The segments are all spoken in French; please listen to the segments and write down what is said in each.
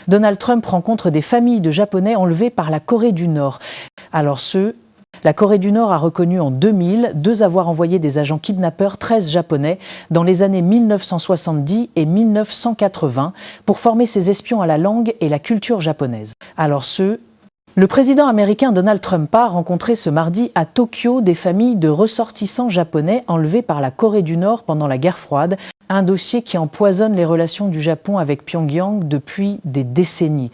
Donald Trump rencontre des familles de Japonais enlevés par la Corée du Nord. La Corée du Nord a reconnu en 2002 avoir envoyé des agents kidnappeurs 13 Japonais dans les années 1970 et 1980 pour former ces espions à la langue et la culture japonaise. Le président américain Donald Trump a rencontré ce mardi à Tokyo des familles de ressortissants japonais enlevés par la Corée du Nord pendant la guerre froide, un dossier qui empoisonne les relations du Japon avec Pyongyang depuis des décennies.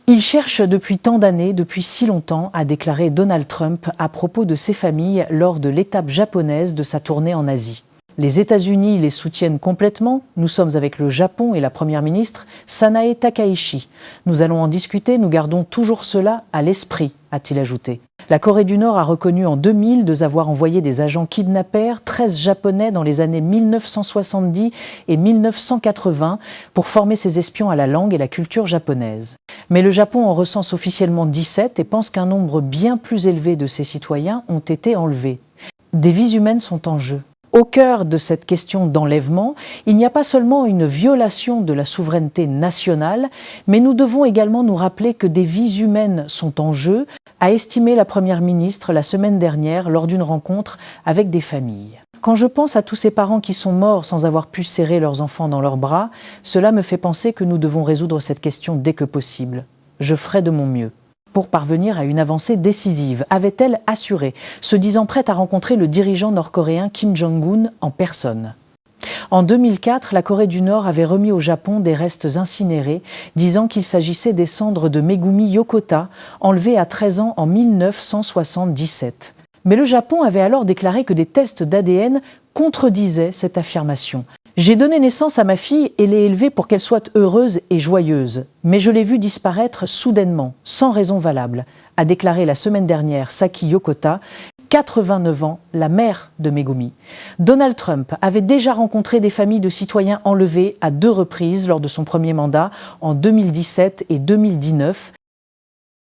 Il cherche depuis tant d'années, depuis si longtemps, a déclaré Donald Trump à propos de ces familles lors de l'étape japonaise de sa tournée en Asie. Les États-Unis les soutiennent complètement. Nous sommes avec le Japon et la première ministre Sanae Takaichi. Nous allons en discuter, nous gardons toujours cela à l'esprit, a-t-il ajouté. La Corée du Nord a reconnu en 2002 avoir envoyé des agents kidnappeurs 13 Japonais dans les années 1970 et 1980 pour former ces espions à la langue et la culture japonaise. Mais le Japon en recense officiellement 17 et pense qu'un nombre bien plus élevé de ses citoyens ont été enlevés. Des vies humaines sont en jeu. Au cœur de cette question d'enlèvement, il n'y a pas seulement une violation de la souveraineté nationale, mais nous devons également nous rappeler que des vies humaines sont en jeu, a estimé la Première ministre la semaine dernière lors d'une rencontre avec des familles. Quand je pense à tous ces parents qui sont morts sans avoir pu serrer leurs enfants dans leurs bras, cela me fait penser que nous devons résoudre cette question dès que possible. Je ferai de mon mieux pour parvenir à une avancée décisive, avait-elle assuré, se disant prête à rencontrer le dirigeant nord-coréen Kim Jong-un en personne. En 2004, la Corée du Nord avait remis au Japon des restes incinérés, disant qu'il s'agissait des cendres de Megumi Yokota, enlevées à 13 ans en 1977. Mais le Japon avait alors déclaré que des tests d'ADN contredisaient cette affirmation. J'ai donné naissance à ma fille et l'ai élevée pour qu'elle soit heureuse et joyeuse, mais je l'ai vue disparaître soudainement, sans raison valable, a déclaré la semaine dernière Saki Yokota, 89 ans, la mère de Megumi. Donald Trump avait déjà rencontré des familles de citoyens enlevés à 2 reprises lors de son premier mandat, en 2017 et 2019,